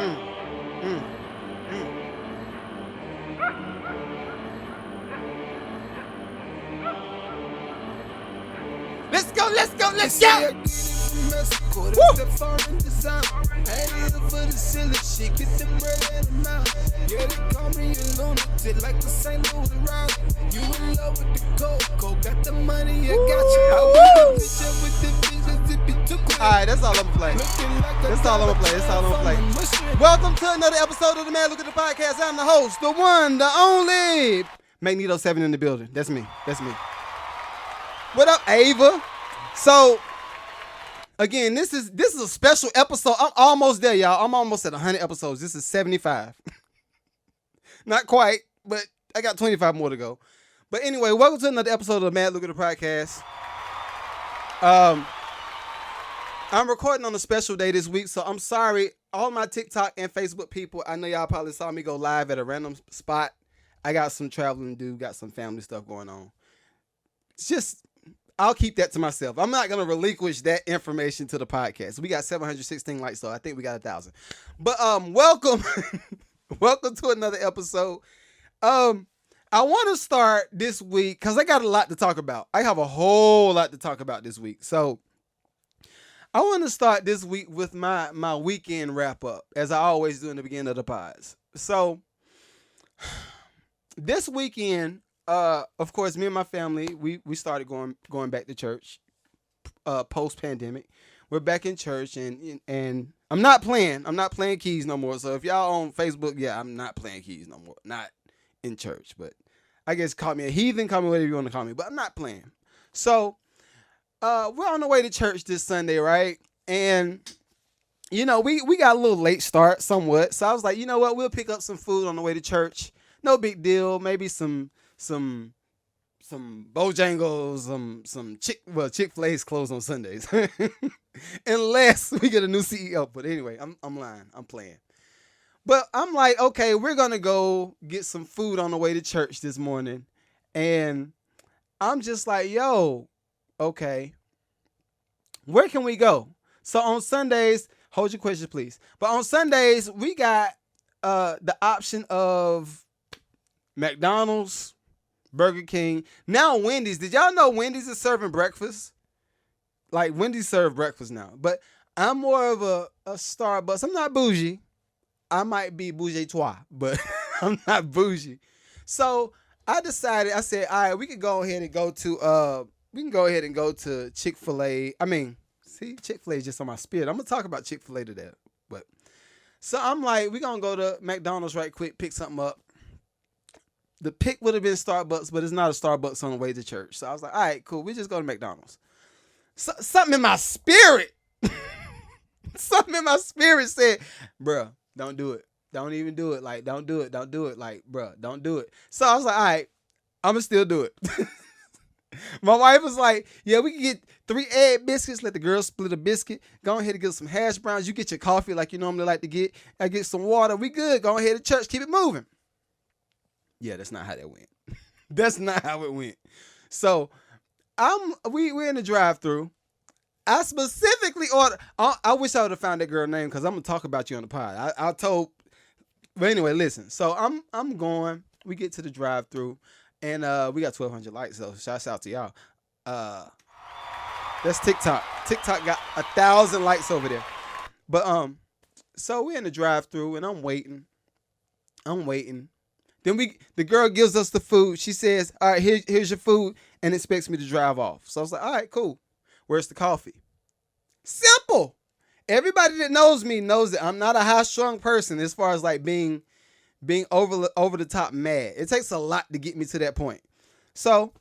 mm, mm. Let's go, let's go, let's go! Woo! Yeah, they call me a lunatic like the St. Louis round. You in love with the cocoa, got the money, I got you. I with the visions if you took it. Alright, that's all I'm gonna play. That's all I'm gonna play. That's all I'm gonna play. Welcome to another episode of the Man Lucrative Podcast. I'm the host, the one, the only Magneto 7 in the building. That's me. That's me. What up, Ava? So, again, this is a special episode. I'm almost there, y'all. I'm almost at 100 episodes. This is 75. Not quite, but I got 25 more to go. But anyway, welcome to another episode of the Mad Lucrative Podcast. I'm recording on a special day this week, so I'm sorry. All my TikTok and Facebook people, I know y'all probably saw me go live at a random spot. I got some traveling to do, got some family stuff going on. It's just, I'll keep that to myself. I'm not going to relinquish that information to the podcast. We got 716 likes, so I think we got 1,000. But welcome. Welcome to another episode. I want to start this week because I got a lot to talk about. I have a whole lot to talk about this week. So I want to start this week with my weekend wrap up, as I always do in the beginning of the pods. So this weekend, of course, me and my family, we started going back to church post pandemic. We're back in church, and I'm not playing keys no more. So if y'all on Facebook, yeah, I'm not playing keys no more. Not in church, but I guess call me a heathen, call me whatever you want to call me, but I'm not playing. So we're on the way to church this Sunday, right? And you know, we got a little late start somewhat. So I was like, you know what, we'll pick up some food on the way to church. No big deal. Maybe some Bojangles, some Chick-fil-A's closed on Sundays. Unless we get a new CEO. But anyway, I'm lying. I'm playing. But I'm like, okay, we're going to go get some food on the way to church this morning. And I'm just like, yo, okay, where can we go? So on Sundays, hold your questions, please. But on Sundays, we got the option of McDonald's, Burger King, now Wendy's. Did y'all know Wendy's is serving breakfast? Like, Wendy's serve breakfast now. But I'm more of a Starbucks. I'm not bougie. I might be bourgeois, but I'm not bougie. So I decided, I said, all right, we can go ahead and go to Chick-fil-A. I mean, see, Chick-fil-A is just on my spirit. I'm going to talk about Chick-fil-A today. But so I'm like, we're going to go to McDonald's right quick, pick something up. The pick would have been Starbucks, but it's not a Starbucks on the way to church. So I was like, all right, cool. We just go to McDonald's. Something in my spirit. Something in my spirit said, bruh, don't do it. Don't even do it. Like, don't do it. Don't do it. Like, bruh, don't do it. So I was like, all right, I'm going to still do it. My wife was like, yeah, we can get 3 egg biscuits. Let the girls split a biscuit. Go ahead and get some hash browns. You get your coffee like you normally like to get. I get some water. We good. Go ahead to church. Keep it moving. Yeah, that's not how that went. That's not how it went. So we're in the drive-thru. I specifically ordered. I wish I would have found that girl name because I'm gonna talk about you on the pod. I told. But anyway, listen. So I'm going. We get to the drive-thru, and we got 1,200 likes. So shouts out to y'all. That's TikTok. TikTok got 1,000 likes over there. But so we're in the drive-thru, and I'm waiting. Then the girl gives us the food. She says, all right, here's your food, and expects me to drive off. So I was like, all right, cool. Where's the coffee? Simple. Everybody that knows me knows that I'm not a high-strung person as far as like being over the top mad. It takes a lot to get me to that point. So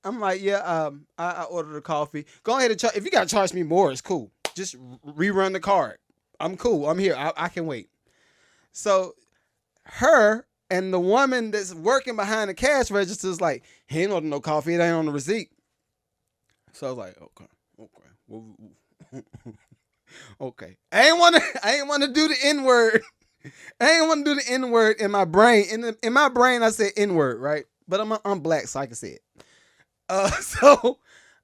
I'm like, yeah, I ordered a coffee. Go ahead and charge. If you got to charge me more, it's cool. Just rerun the card. I'm cool. I'm here. I can wait. So her and the woman that's working behind the cash register is like, he ain't ordered no coffee. It ain't on the receipt. So I was like, okay. Okay. I ain't want to do the N-word. I ain't want to do the N-word in my brain. In my brain, I said N-word, right? But I'm black, so I can say it. So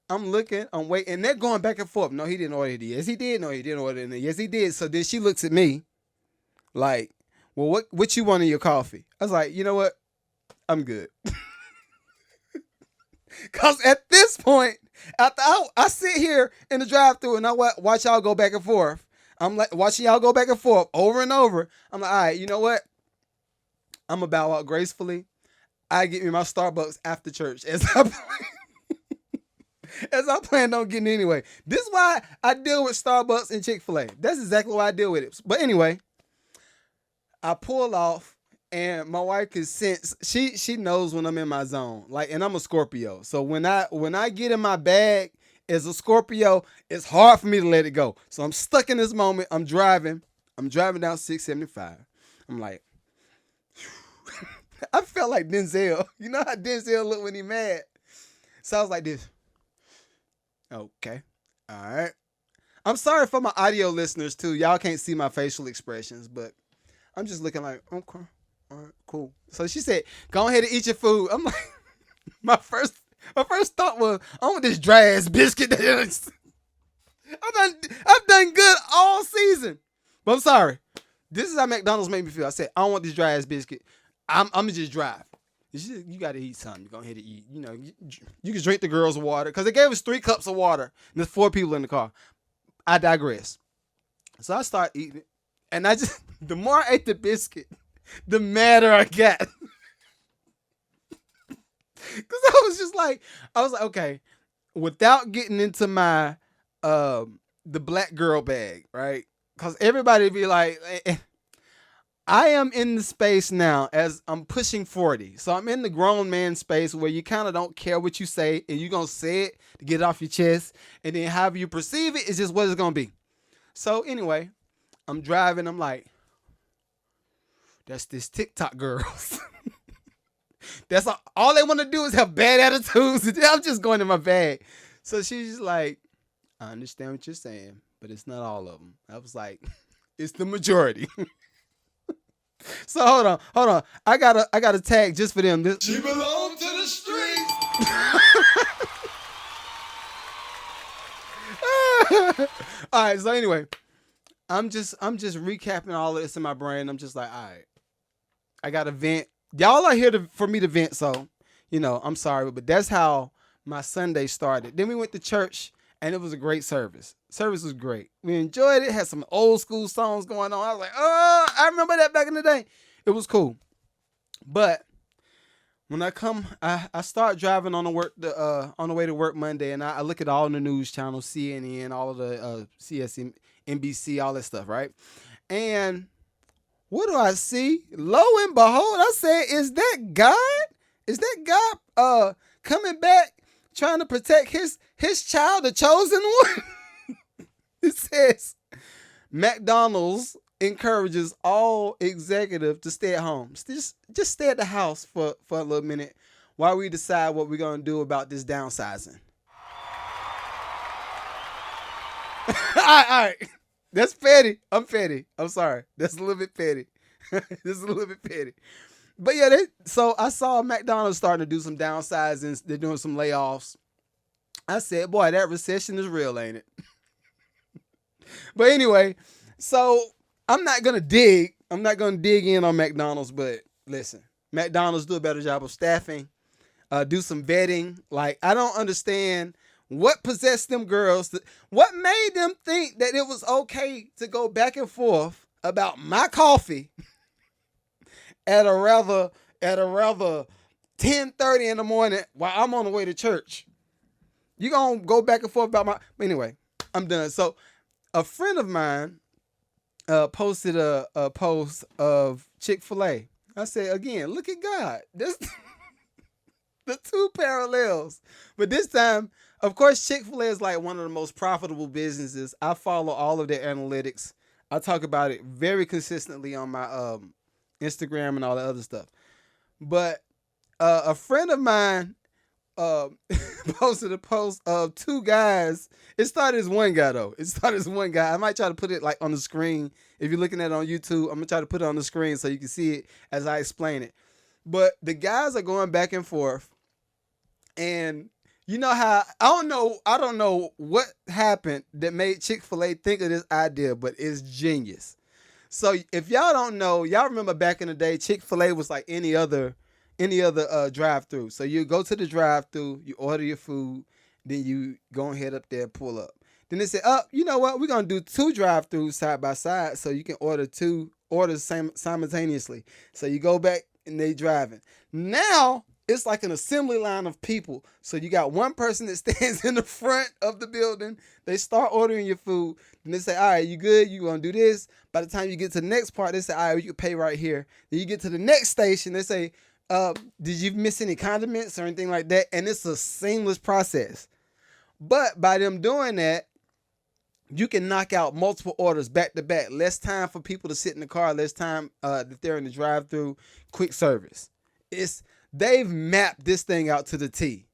I'm looking, I'm waiting, and they're going back and forth. No, he didn't order it. Yes, he did. No, he didn't order it. Yes, he did. So then she looks at me. Like, well, what you want in your coffee? I was like, you know what? I'm good. Cause at this point, after I sit here in the drive-thru and I watch y'all go back and forth. I'm like watching y'all go back and forth over and over. I'm like, all right, you know what? I'm gonna bow out gracefully. I get me my Starbucks after church as I planned on getting anyway. This is why I deal with Starbucks and Chick-fil-A. That's exactly why I deal with it. But anyway, I pull off. And my wife can sense she knows when I'm in my zone. Like, and I'm a Scorpio. So when I get in my bag as a Scorpio, it's hard for me to let it go. So I'm stuck in this moment. I'm driving down 675. I'm like, I felt like Denzel. You know how Denzel look when he mad? So I was like this. Okay. All right. I'm sorry for my audio listeners too. Y'all can't see my facial expressions, but I'm just looking like, okay. All right, cool. So she said, go ahead and eat your food. I'm like, my first thought was, I want this dry ass biscuit. I've done good all season. But I'm sorry. This is how McDonald's made me feel. I said, I don't want this dry ass biscuit. I'm gonna just drive. You gotta eat something. You go ahead and eat. You know, you can drink the girls' water. Because they gave us 3 cups of water. And there's 4 people in the car. I digress. So I start eating it. And the more I ate the biscuit, the madder I got. Because I was like, okay, without getting into my, the black girl bag, right? Because everybody be like, I am in the space now as I'm pushing 40. So I'm in the grown man space where you kind of don't care what you say and you're going to say it to get it off your chest. And then however you perceive it is just what it's going to be. So anyway, I'm driving. I'm like, that's this TikTok girls. That's all they want to do is have bad attitudes. I'm just going in my bag. So she's just like, I understand what you're saying, but it's not all of them. I was like, it's the majority. So hold on. I got a tag just for them. She belongs to the street. All right. So anyway, I'm just recapping all of this in my brain. I'm just like, all right. I got to vent. Y'all are here for me to vent, so, you know, I'm sorry, but that's how my Sunday started. Then we went to church, and it was a great service. Service was great. We enjoyed it. Had some old school songs going on. I was like, oh, I remember that back in the day. It was cool. But when I start driving on the way to work Monday, and I look at all the news channels, CNN, all of the CSN, NBC, all that stuff, right? And what do I see? Lo and behold, I said, is that God? Is that God coming back trying to protect his child, the chosen one? It says McDonald's encourages all executives to stay at home. Just stay at the house for a little minute while we decide what we're going to do about this downsizing. All right. That's petty. I'm petty. I'm sorry. That's a little bit petty. But yeah, so I saw McDonald's starting to do some downsizings. They're doing some layoffs. I said, boy, that recession is real, ain't it? But anyway, so I'm not going to dig in on McDonald's, but listen, McDonald's do a better job of staffing, do some vetting. Like, I don't understand what possessed them girls. What made them think that it was okay to go back and forth about my coffee at a rather 10:30 in the morning while I'm on the way to church? You gonna go back and forth about my... Anyway, I'm done. So a friend of mine posted a post of Chick-fil-A. I said, again, look at God. This the two parallels. But this time, of course, Chick-fil-A is like one of the most profitable businesses. I follow all of their analytics. I talk about it very consistently on my Instagram and all that other stuff. But a friend of mine posted a post of 2 guys. It started as one guy, though. I might try to put it like on the screen. If you're looking at it on YouTube, I'm going to try to put it on the screen so you can see it as I explain it. But the guys are going back and forth. And you know how, I don't know what happened that made Chick-fil-A think of this idea, but it's genius. So if y'all don't know, y'all remember back in the day, Chick-fil-A was like any other drive-through. So you go to the drive-through, you order your food, then you go ahead up there and pull up. Then they say, oh, you know what? We're gonna do two drive-throughs side by side, so you can order two orders simultaneously. So you go back and they driving. Now it's like an assembly line of people. So you got one person that stands in the front of the building. They start ordering your food. Then they say, all right, you good? You gonna do this? By the time you get to the next part, they say, all right, you can pay right here. Then you get to the next station. They say, did you miss any condiments or anything like that? And it's a seamless process. But by them doing that, you can knock out multiple orders back to back. Less time for people to sit in the car. Less time that they're in the drive-through. Quick service. They've mapped this thing out to the T.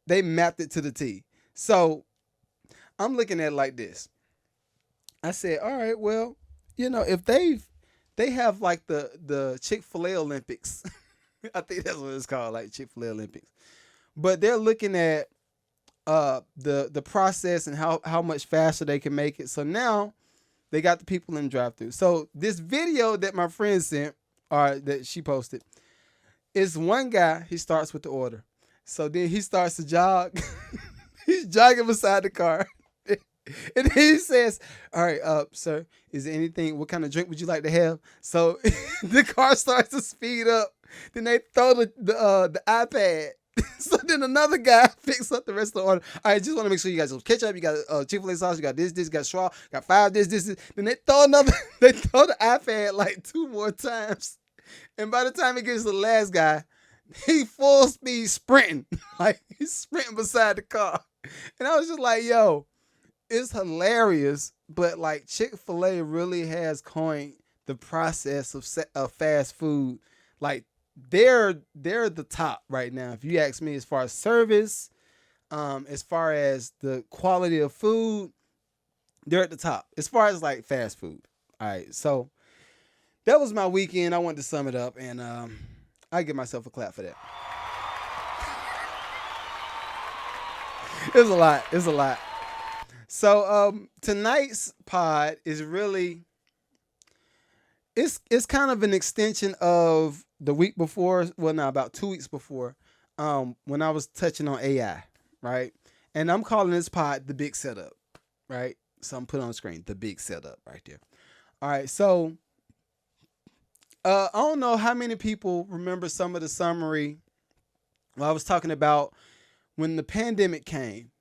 They mapped it to the T. So I'm looking at it like this. I said, all right, well, if they have like the Chick-fil-A Olympics. I think that's what it's called, like Chick-fil-A Olympics. But they're looking at the process and how much faster they can make it. So now they got the people in the drive-through. So this video that my friend sent, or that she posted, is one guy. He starts with the order. So then he starts to jog. He's jogging beside the car. And he says, all right, sir, is there anything, what kind of drink would you like to have? So the car starts to speed up. Then they throw the iPad. So then another guy picks up the rest of the order. All right, just want to make sure you got some ketchup, you got Chick-fil-A sauce, you got this, you got straw, got 5, this. Then they throw the iPad like 2 more times. And by the time it gets to the last guy, he full speed sprinting. Like he's sprinting beside the car. And I was just like, yo, it's hilarious. But like Chick-fil-A really has coined the process of fast food. Like they're the top right now. If you ask me, as far as service, as far as the quality of food, they're at the top. As far as like fast food. All right, so that was my weekend. I wanted to sum it up, and I give myself a clap for that. It's a lot. So tonight's pod is really, it's kind of an extension of the week before. Well, no, about 2 weeks before, when I was touching on AI, right? And I'm calling this pod the big setup, right? So I'm putting on the screen the big setup right there. All right, so I don't know how many people remember some of the summary. Well, I was talking about when the pandemic came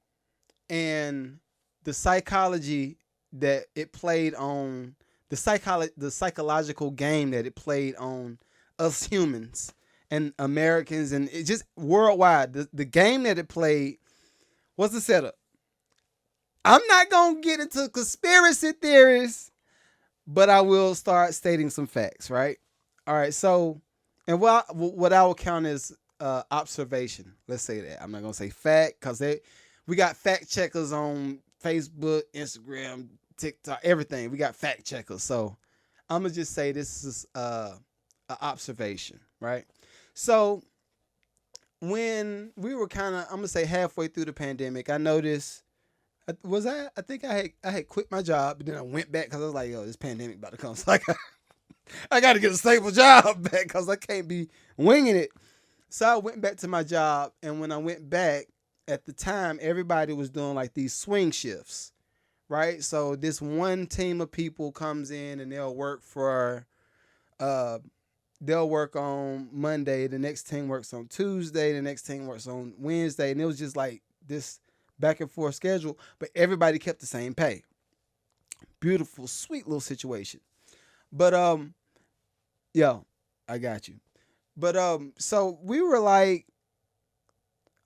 and the psychology that it played on, the psychological game that it played on us humans and Americans, and it just worldwide. The game that it played was the setup. I'm not going to get into conspiracy theories, but I will start stating some facts, right? All right, so, and what I will count as observation. Let's say that. I'm not going to say fact, because we got fact checkers on Facebook, Instagram, TikTok, everything. We got fact checkers. So I'm going to just say this is an observation, right? So when we were kind of, I'm going to say halfway through the pandemic, I noticed, I think I had quit my job, but then I went back because I was like, yo, this pandemic about to come. So I got to get a stable job back because I can't be winging it. So I went back to my job, and when I went back, at the time, everybody was doing like these swing shifts, right? So this one team of people comes in and they'll work on Monday. The next team works on Tuesday. The next team works on Wednesday. And it was just like this back and forth schedule, but everybody kept the same pay. Beautiful, sweet little situation. But yo, I got you. But so we were like,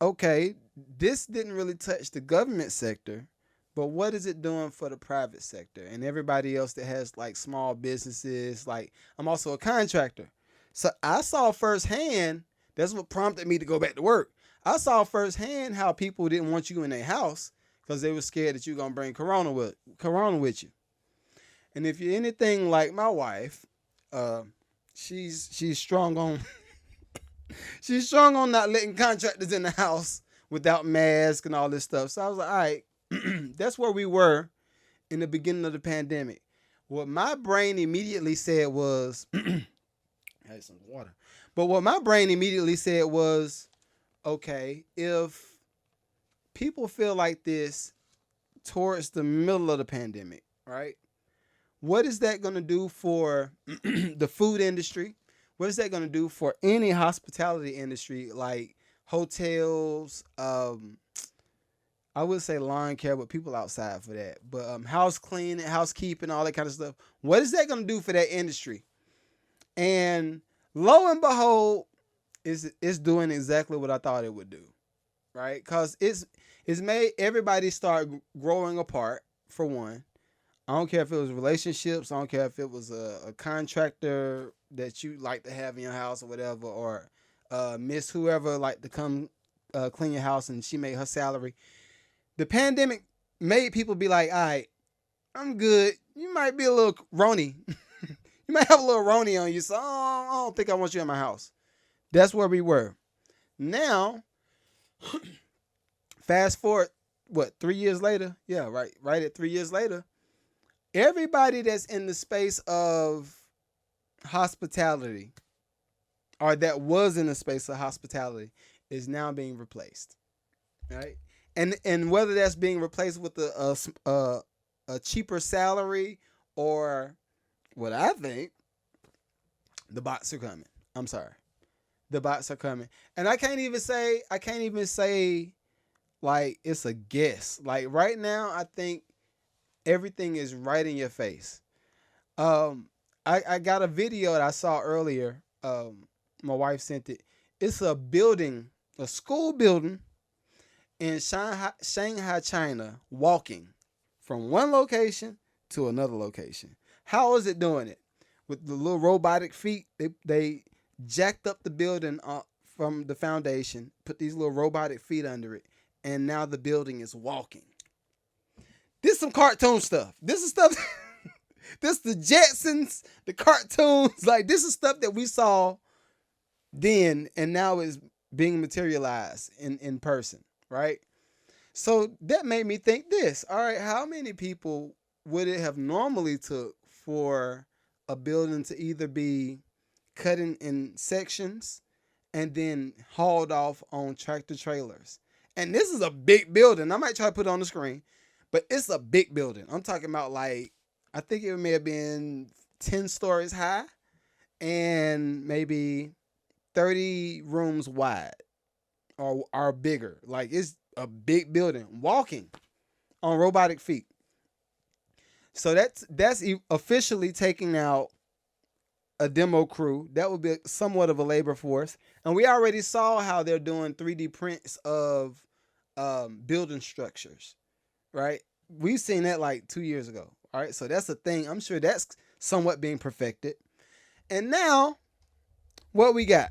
okay, this didn't really touch the government sector, but what is it doing for the private sector and everybody else that has like small businesses? Like, I'm also a contractor. So I saw firsthand, that's what prompted me to go back to work. I saw firsthand how people didn't want you in their house because they were scared that you're going to bring corona with you. And if you're anything like my wife, she's strong on she's strong on not letting contractors in the house without masks and all this stuff. So I was like, all right, that's where we were in the beginning of the pandemic. What my brain immediately said was, I had some water. But what my brain immediately said was, okay, if people feel like this towards the middle of the pandemic, right? What is that going to do for the food industry? What is that going to do for any hospitality industry, like hotels? I would say lawn care, but people outside for that. But house cleaning, housekeeping, all that kind of stuff. What is that going to do for that industry? And lo and behold, it's doing exactly what I thought it would do, right? Because it's made everybody start growing apart. For one, I don't care if it was relationships. I don't care if it was a contractor that you like to have in your house or whatever, or Miss whoever like to come clean your house and she made her salary. The pandemic made people be like, all right, I'm good. You might be a little rony. You might have a little rony on you, so I don't think I want you in my house. That's where we were. Now, fast forward, 3 years later? Yeah, right at 3 years later. Everybody that's in the space of hospitality, or that was in the space of hospitality, is now being replaced, right? And whether that's being replaced with a cheaper salary, or what I think, the bots are coming. I'm sorry, the bots are coming, and I can't even say like it's a guess. Like right now, I think everything is right in your face. I got a video that I saw earlier. My wife sent it. It's a building, a school building in Shanghai, China, walking from one location to another location. How is it doing it? With the little robotic feet, they jacked up the building from the foundation, put these little robotic feet under it, and now the building is walking. This is some cartoon stuff. This is stuff. This the Jetsons, the cartoons. Like this is stuff that we saw then, and now is being materialized in person, right? So that made me think this. All right, how many people would it have normally took for a building to either be cut in sections and then hauled off on tractor trailers? And this is a big building. I might try to put it on the screen, but it's a big building. I'm talking about, like, I think it may have been 10 stories high and maybe 30 rooms wide or bigger. Like, it's a big building walking on robotic feet. So that's officially taking out a demo crew. That would be somewhat of a labor force. And we already saw how they're doing 3D prints of building structures, right? We've seen that like 2 years ago. All right, so that's a thing. I'm sure that's somewhat being perfected. And now, what we got?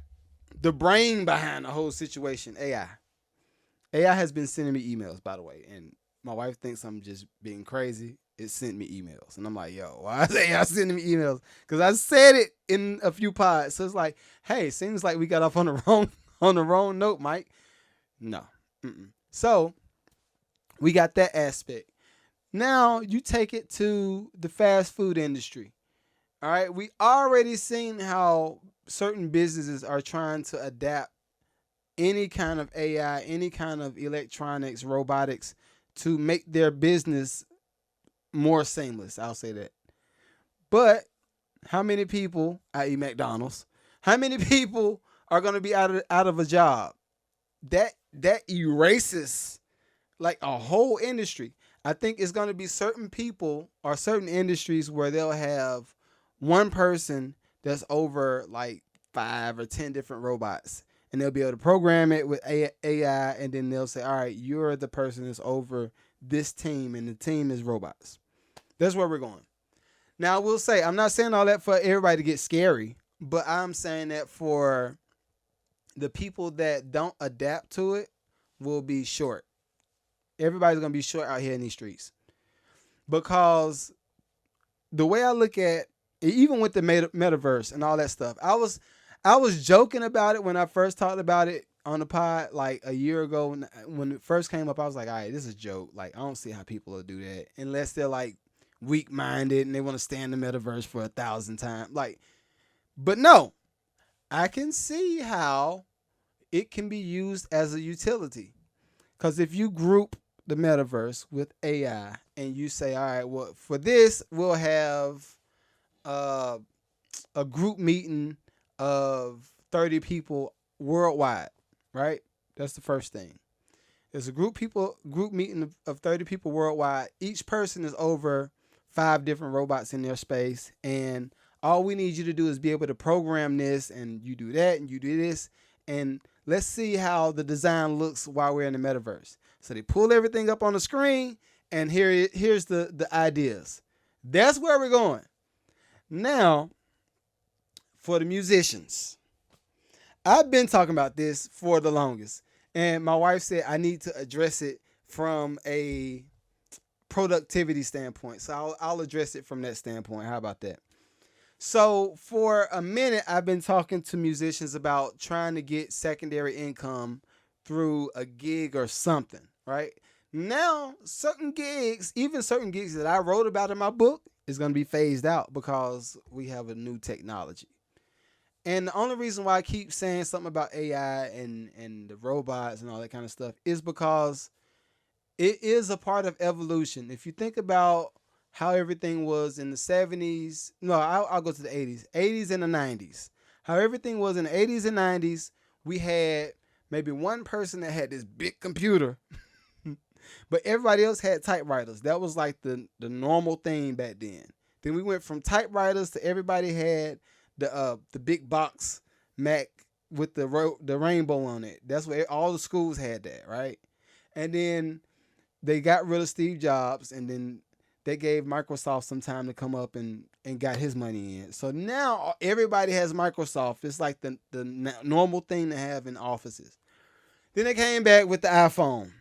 The brain behind the whole situation, AI. AI has been sending me emails, by the way, and my wife thinks I'm just being crazy. It sent me emails, and I'm like, yo, why is AI sending me emails? Because I said it in a few pods. So it's like, hey, seems like we got off on the wrong note, Mike. No. So we got that aspect. Now you take it to the fast food industry. All right, we already seen how certain businesses are trying to adapt any kind of AI, any kind of electronics, robotics to make their business more seamless. I'll say that. But how many people, i.e. McDonald's, how many people are going to be out of a job? That erases like a whole industry. I think it's going to be certain people or certain industries where they'll have one person that's over like 5 or 10 different robots, and they'll be able to program it with AI, and then they'll say, all right, you're the person that's over this team, and the team is robots. That's where we're going. Now, I will say, I'm not saying all that for everybody to get scary, but I'm saying that for the people that don't adapt to it will be short. Everybody's going to be short out here in these streets. Because the way I look at, even with the metaverse and all that stuff, I was joking about it when I first talked about it on the pod like a year ago. When it first came up, I was like, all right, this is a joke. Like, I don't see how people will do that unless they're like weak-minded and they want to stay in the metaverse for 1,000 times. Like, but no, I can see how it can be used as a utility. Because if you group the metaverse with AI and you say, all right, well, for this, we'll have uh, a group meeting of 30 people worldwide, right? That's the first thing. There's a group meeting of 30 people worldwide. Each person is over 5 different robots in their space. And all we need you to do is be able to program this, and you do that and you do this. And let's see how the design looks while we're in the metaverse. So they pull everything up on the screen, and here's the ideas. That's where we're going. Now, for the musicians, I've been talking about this for the longest. And my wife said I need to address it from a productivity standpoint. So I'll address it from that standpoint. How about that? So for a minute, I've been talking to musicians about trying to get secondary income through a gig or something, right? Now, certain gigs, even certain gigs that I wrote about in my book, is going to be phased out because we have a new technology. And the only reason why I keep saying something about AI and the robots and all that kind of stuff is because it is a part of evolution. If you think about how everything was in the 70s, no, I'll go to the 80s and the 90s. How everything was in the 80s and 90s, we had maybe one person that had this big computer, but everybody else had typewriters. That was like the normal thing back then. Then we went from typewriters to everybody had the big box Mac with the rainbow on it. That's where all the schools had that, right? And then they got rid of Steve Jobs, and then they gave Microsoft some time to come up and got his money in. So now everybody has Microsoft. It's like the normal thing to have in offices. Then they came back with the iPhone.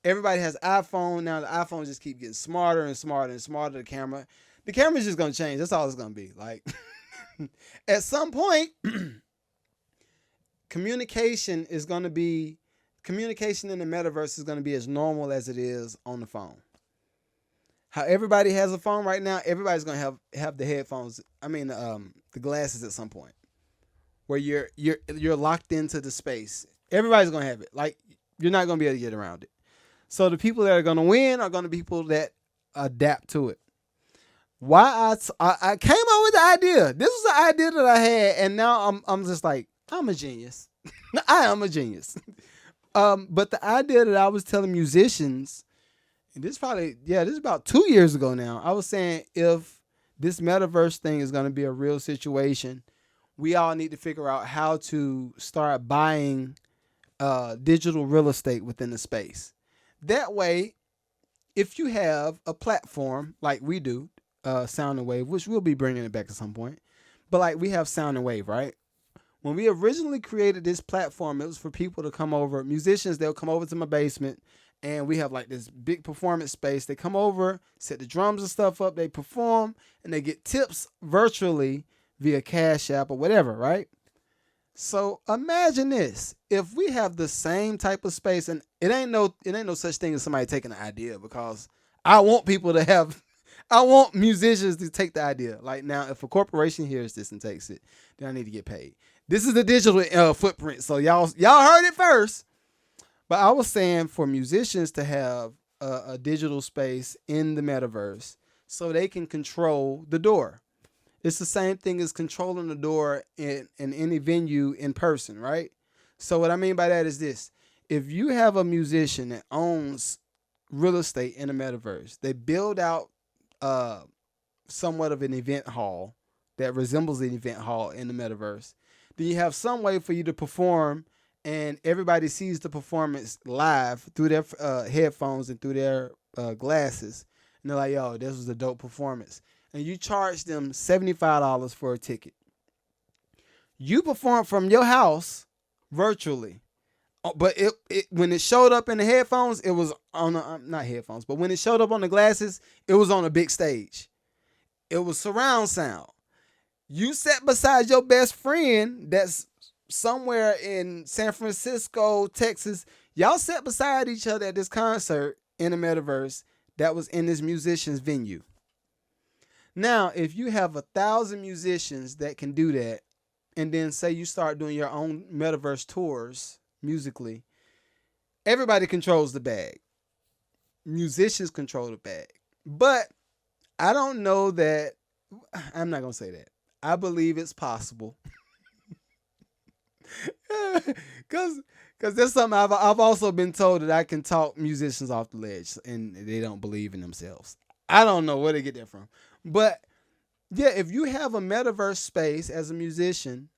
Everybody has iPhone. Now the iPhone just keep getting smarter and smarter and smarter. The camera's just going to change. That's all it's going to be. Like, at some point, communication in the metaverse is going to be as normal as it is on the phone. How everybody has a phone right now, everybody's going to have the headphones. The glasses at some point, where you're locked into the space. Everybody's going to have it. Like, you're not going to be able to get around it. So the people that are going to win are going to be people that adapt to it. Why I came up with the idea. This was the idea that I had, and now I'm just like, I'm a genius. I am a genius. But the idea that I was telling musicians, and this is about 2 years ago now. I was saying, if this metaverse thing is going to be a real situation, we all need to figure out how to start buying digital real estate within the space. That way, if you have a platform like we do, Sound and Wave, which we'll be bringing it back at some point, but like we have Sound and Wave, right? When we originally created this platform, it was for people to come over, musicians, they'll come over to my basement, and we have like this big performance space. They come over, set the drums and stuff up, they perform, and they get tips virtually via Cash App or whatever, right? So imagine this. If we have the same type of space, and it ain't no such thing as somebody taking the idea, because I want musicians to take the idea. Like, now, if a corporation hears this and takes it, then I need to get paid. This is the digital footprint. So y'all heard it first. But I was saying, for musicians to have a digital space in the metaverse so they can control the door. It's the same thing as controlling the door in any venue in person, right? So what I mean by that is this. If you have a musician that owns real estate in the metaverse, they build out somewhat of an event hall that resembles an event hall in the metaverse, then you have some way for you to perform, and everybody sees the performance live through their headphones and through their glasses. And they're like, yo, this was a dope performance. And you charge them $75 for a ticket. You perform from your house virtually. But when it showed up in the headphones, it was on not headphones, but when it showed up on the glasses, it was on a big stage. It was surround sound. You sat beside your best friend that's somewhere in San Francisco, Texas. Y'all sat beside each other at this concert in the metaverse that was in this musician's venue. Now, if you have 1,000 musicians that can do that, and then say you start doing your own metaverse tours musically, everybody controls the bag. Musicians control the bag. But I don't know that. I'm not going to say that. I believe it's possible. Because that's something I've also been told, that I can talk musicians off the ledge and they don't believe in themselves. I don't know where they get that from. But yeah, if you have a metaverse space as a musician,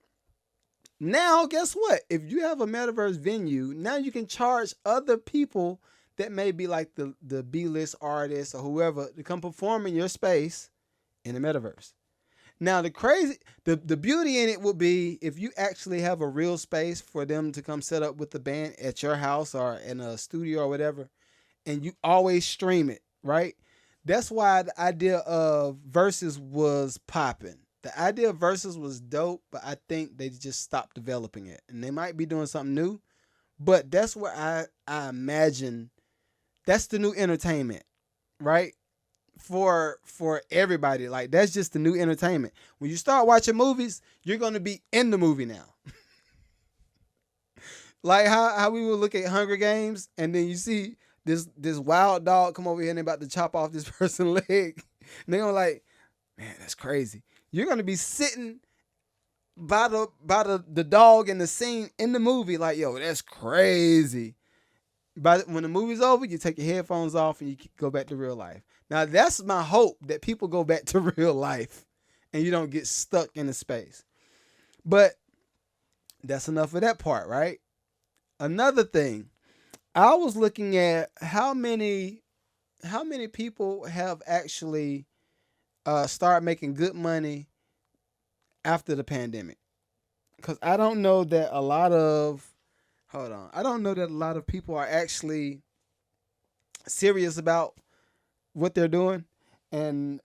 now guess what? If you have a metaverse venue, now you can charge other people that may be like the B-list artists or whoever to come perform in your space in the metaverse. Now the beauty in it would be if you actually have a real space for them to come set up with the band at your house or in a studio or whatever, and you always stream it, right? That's why the idea of Versus was popping. The idea of Versus was dope, but I think they just stopped developing it. And they might be doing something new, but that's where I imagine that's the new entertainment, right? For everybody. Like, that's just the new entertainment. When you start watching movies, you're going to be in the movie now. Like how we would look at Hunger Games and then you see this wild dog come over here and they about to chop off this person's leg. And they're like, man, that's crazy. You're going to be sitting by the dog in the scene in the movie like, yo, that's crazy. But when the movie's over, you take your headphones off and you go back to real life. Now, that's my hope, that people go back to real life and you don't get stuck in the space. But that's enough of that part, right? Another thing, I was looking at how many people have actually started making good money after the pandemic. Because I don't know that a lot of people are actually serious about what they're doing. And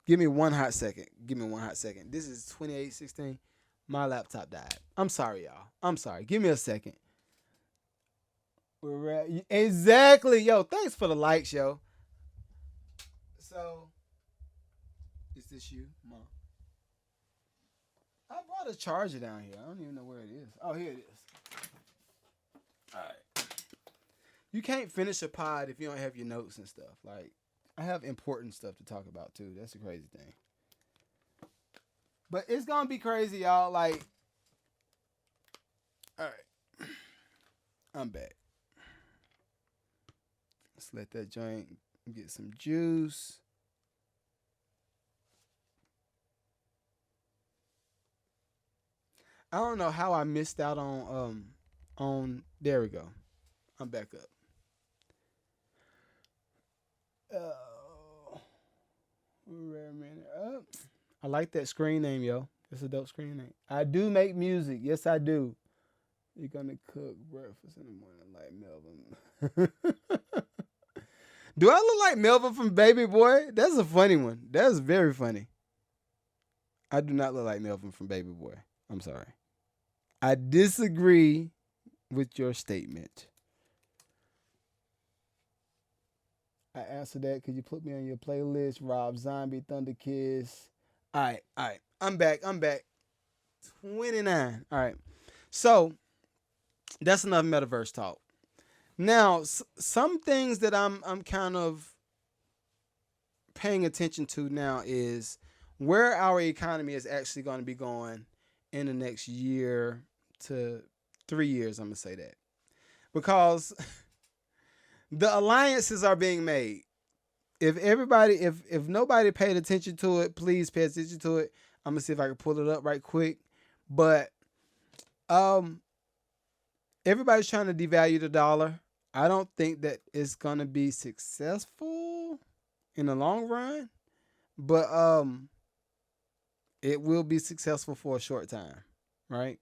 give me one hot second. This is 2816. My laptop died. I'm sorry, y'all. I'm sorry. Give me a second. Exactly. Yo, thanks for the likes, yo. So, is this you, Mom? I brought a charger down here. I don't even know where it is. Oh, here it is. All right. You can't finish a pod if you don't have your notes and stuff. Like, I have important stuff to talk about, too. That's the crazy thing. But it's going to be crazy, y'all. Like, all right. I'm back. Let's let that joint get some juice. I don't know how I missed out on there we go. I'm back up. Wait a minute. I like that screen name, yo. It's a dope screen name. I do make music. Yes, I do. You're gonna cook breakfast in the morning like Melvin. Do I look like Melvin from Baby Boy? That's a funny one. That's very funny. I do not look like Melvin from Baby Boy. I'm sorry. I disagree with your statement. I answered that. Could you put me on your playlist? Rob Zombie, Thunder Kiss. All right. I'm back. 29. All right. So that's enough metaverse talk. Now, some things that I'm kind of paying attention to now is where our economy is actually going to be going in the next year to 3 years. I'm going to say that. Because the alliances are being made. If nobody paid attention to it, please pay attention to it. I'm gonna see if I can pull it up right quick. But everybody's trying to devalue the dollar. I don't think that it's gonna be successful in the long run, but it will be successful for a short time, right?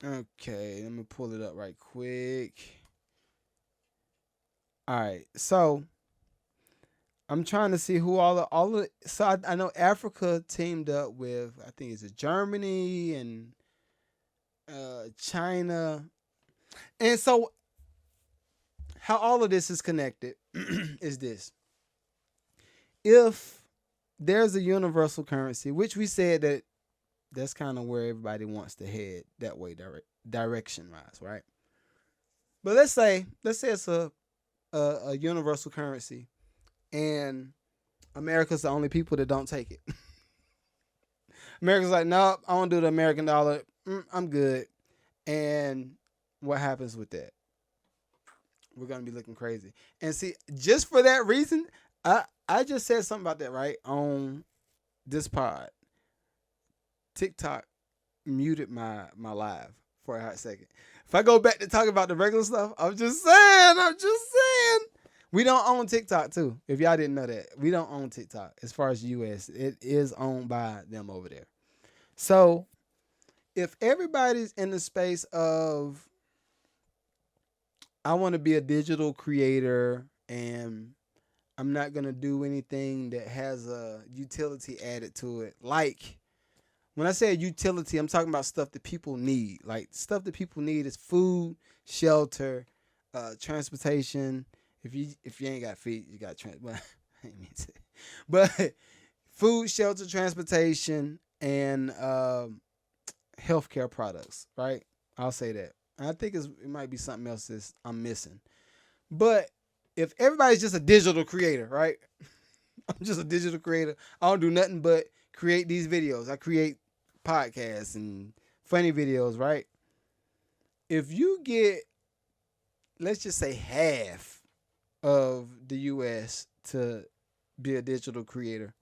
Okay, let me pull it up right quick. All right, so I'm trying to see who so I know Africa teamed up with, I think it's Germany and China, and so how all of this is connected is this. if there's a universal currency, which we said that that's kind of where everybody wants to head that way, direction wise, right? But let's say it's a universal currency, and America's the only people that don't take it. America's like, no, I don't do the American dollar. I'm good. And what happens with that? We're gonna be looking crazy. And see, just for that reason, I just said something about that right on this pod. TikTok muted my live for a hot second. If I go back to talk about the regular stuff, I'm just saying. We don't own TikTok too. If y'all didn't know that, we don't own TikTok as far as the US. It is owned by them over there. So if everybody's in the space of I want to be a digital creator and I'm not gonna do anything that has a utility added to it. Like when I say utility, I'm talking about stuff that people need. Like stuff that people need is food, shelter, transportation. If you ain't got feet, you got well, I ain't mean to say. But food, shelter, transportation, and healthcare products. Right? I'll say that. And I think it might be something else that I'm missing. But if everybody's just a digital creator, right? I'm just a digital creator. I don't do nothing but create these videos. I create podcasts and funny videos, right? If you get, let's just say half of the US to be a digital creator,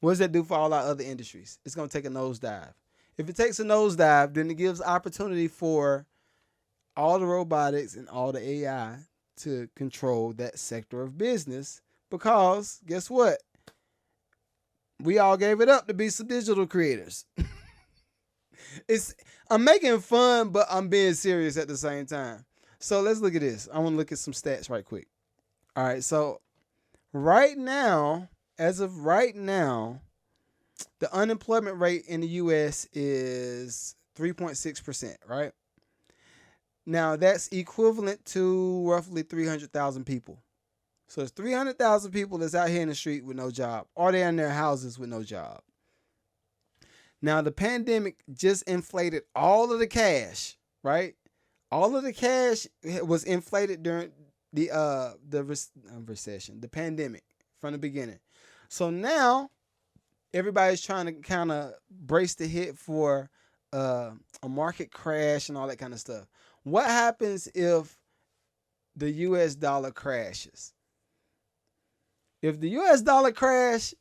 what does that do for all our other industries? It's going to take a nosedive. If it takes a nosedive, then it gives opportunity for all the robotics and all the AI to control that sector of business because guess what? We all gave it up to be some digital creators. I'm making fun, but I'm being serious at the same time. So let's look at this. I want to look at some stats right quick. All right, so right now, as of right now, the unemployment rate in the US is 3.6%, right? Now, that's equivalent to roughly 300,000 people. So it's 300,000 people that's out here in the street with no job, or they're in their houses with no job. Now, the pandemic just inflated all of the cash, right? All of the cash was inflated during the recession, the pandemic from the beginning. So now everybody's trying to kind of brace the hit for a market crash and all that kind of stuff. What happens if the US dollar crashes? If the US dollar crash,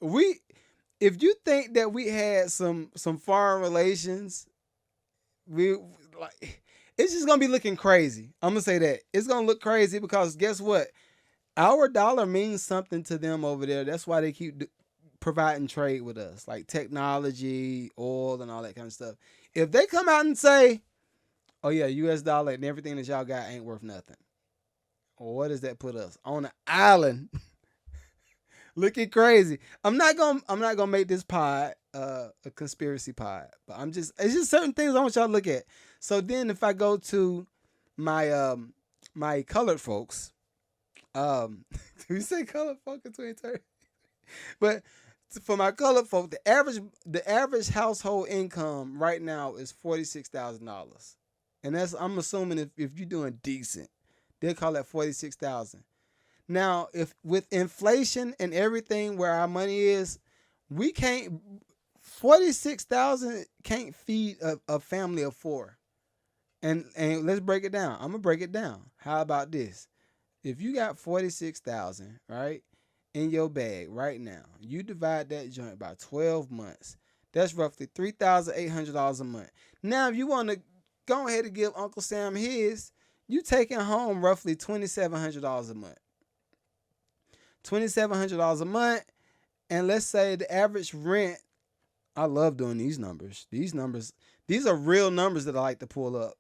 if you think that we had some foreign relations, it's just gonna be looking crazy. I'm gonna say that. It's gonna look crazy because guess what? Our dollar means something to them over there. That's why they keep providing trade with us, like technology, oil, and all that kind of stuff. If they come out and say, oh yeah, US dollar and everything that y'all got ain't worth nothing. Well, what does that put us? On an island. Looking crazy. I'm not gonna make this pod a conspiracy pod, but it's just certain things I want y'all to look at. So then if I go to my my colored folks, we say colored folk in 2030. But for my colored folk, the average household income right now is $46,000. And that's, I'm assuming if you're doing decent, they'll call that 46,000. Now, if with inflation and everything where our money is, we can't 46,000 can't feed a family of four. And let's break it down. I'm gonna break it down. How about this? If you got 46,000, right, in your bag right now, you divide that joint by 12 months. That's roughly $3,800 a month. Now, if you want to go ahead and give Uncle Sam his, you taking home roughly $2,700 a month. $2,700 a month, and let's say the average rent. I love doing these numbers. These are real numbers that I like to pull up.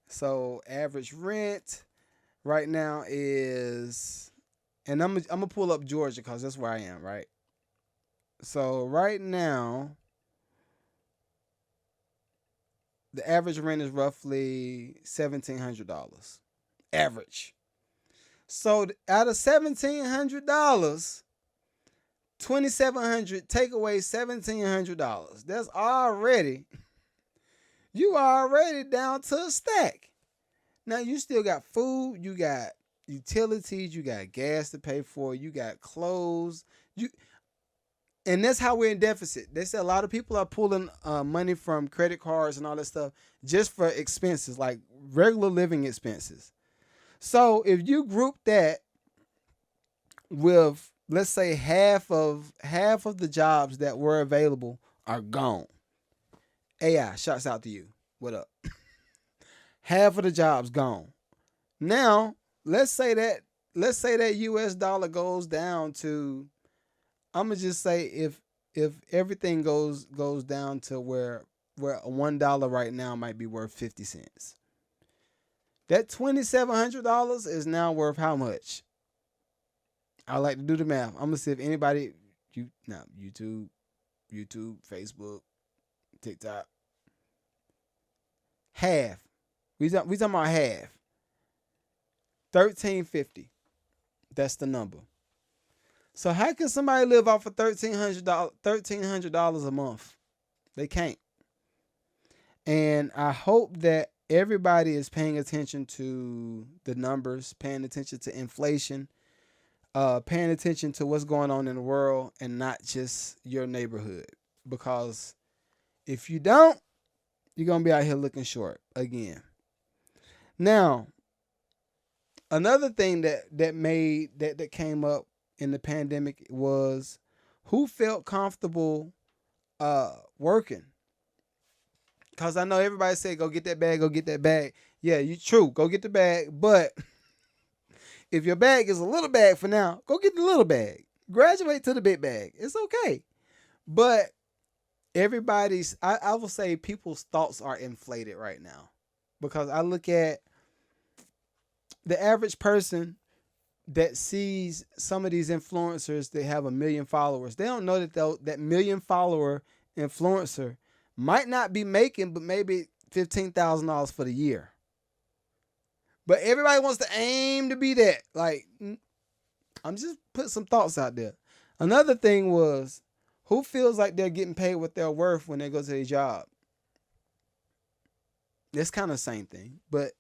So average rent right now is, and I'm gonna pull up Georgia because that's where I am, right? So right now, the average rent is roughly $1,700. Average. So out of $1,700, $2,700, take away $1,700. That's already, you are already down to a stack. Now you still got food, you got utilities, you got gas to pay for, you got clothes, you, and that's how we're in deficit. They say a lot of people are pulling money from credit cards and all that stuff just for expenses, like regular living expenses. So if you group that with, let's say, half of the jobs that were available are gone. AI, shouts out to you. What up? Half of the jobs gone. Now, let's say that US dollar goes down to, I'm gonna just say if everything goes down to where $1 right now might be worth 50 cents. That $2,700 is now worth how much? I like to do the math. I'm gonna see if anybody, YouTube, Facebook, TikTok, half. We talking about half. $1,350. That's the number. So how can somebody live off of $1,300 a month? They can't. And I hope that everybody is paying attention to the numbers, paying attention to inflation, paying attention to what's going on in the world, and not just your neighborhood. Because if you don't, you're gonna be out here looking short again. Now, another thing that came up in the pandemic was who felt comfortable working. Because I know everybody said, go get that bag, go get that bag. Yeah, you true, go get the bag. But if your bag is a little bag for now, go get the little bag. Graduate to the big bag. It's okay. But I will say people's thoughts are inflated right now. Because I look at the average person that sees some of these influencers that have 1 million followers. They don't know that that 1 million follower influencer might not be making but maybe $15,000 for the year. But everybody wants to aim to be that. Like, I'm just putting some thoughts out there. Another thing was, who feels like they're getting paid what they're worth when they go to their job? That's kind of the same thing. But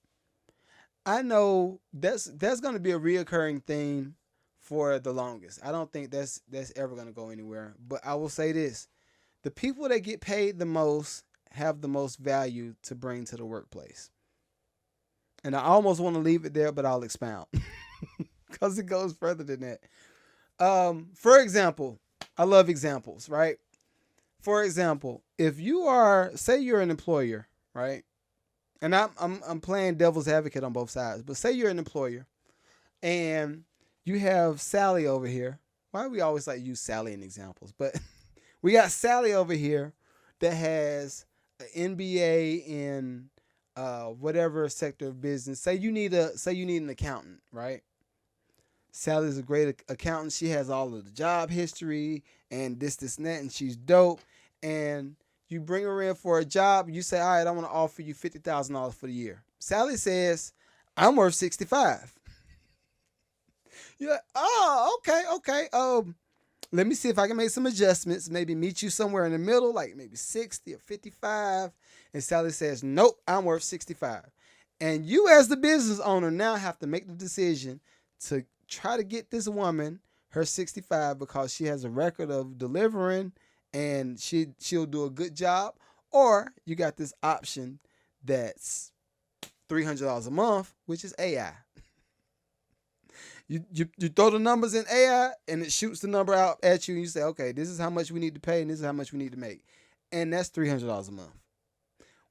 I know that's going to be a reoccurring theme for the longest. I don't think that's ever going to go anywhere. But I will say this. The people that get paid the most have the most value to bring to the workplace. And I almost want to leave it there, but I'll expound. Because it goes further than that. For example, I love examples, right? For example, if you are, say you're an employer, right? And I'm playing devil's advocate on both sides, but say you're an employer and you have Sally over here. Why do we always like use Sally in examples? But we got Sally over here that has an MBA in whatever sector of business. Say you need an accountant, right? Sally's a great accountant. She has all of the job history and this and that, and she's dope. And you bring her in for a job. You say, all right, I want to offer you $50,000 for the year. Sally says, I'm worth $65,000. You're like, oh, okay. Let me see if I can make some adjustments. Maybe meet you somewhere in the middle, like maybe 60 or 55. And Sally says, nope, I'm worth $65,000. And you as the business owner now have to make the decision to try to get this woman her $65,000 because she has a record of delivering and she'll do a good job. Or you got this option that's $300 a month, which is AI. You throw the numbers in AI and it shoots the number out at you and you say, okay, this is how much we need to pay and this is how much we need to make. And that's $300 a month.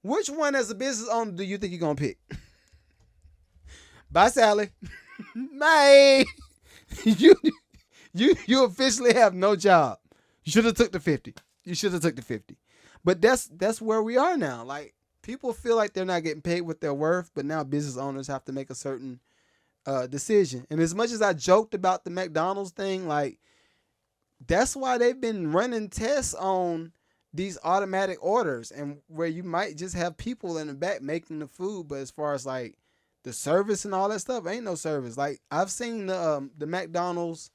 Which one as a business owner do you think you're going to pick? Bye, Sally. Bye. You officially have no job. You should have took the 50. You should have took the 50. But that's where we are now. Like, people feel like they're not getting paid what they're worth, but now business owners have to make a certain decision. And as much as I joked about the McDonald's thing, like, that's why they've been running tests on these automatic orders and where you might just have people in the back making the food, but as far as like the service and all that stuff, ain't no service. Like, I've seen the McDonald's,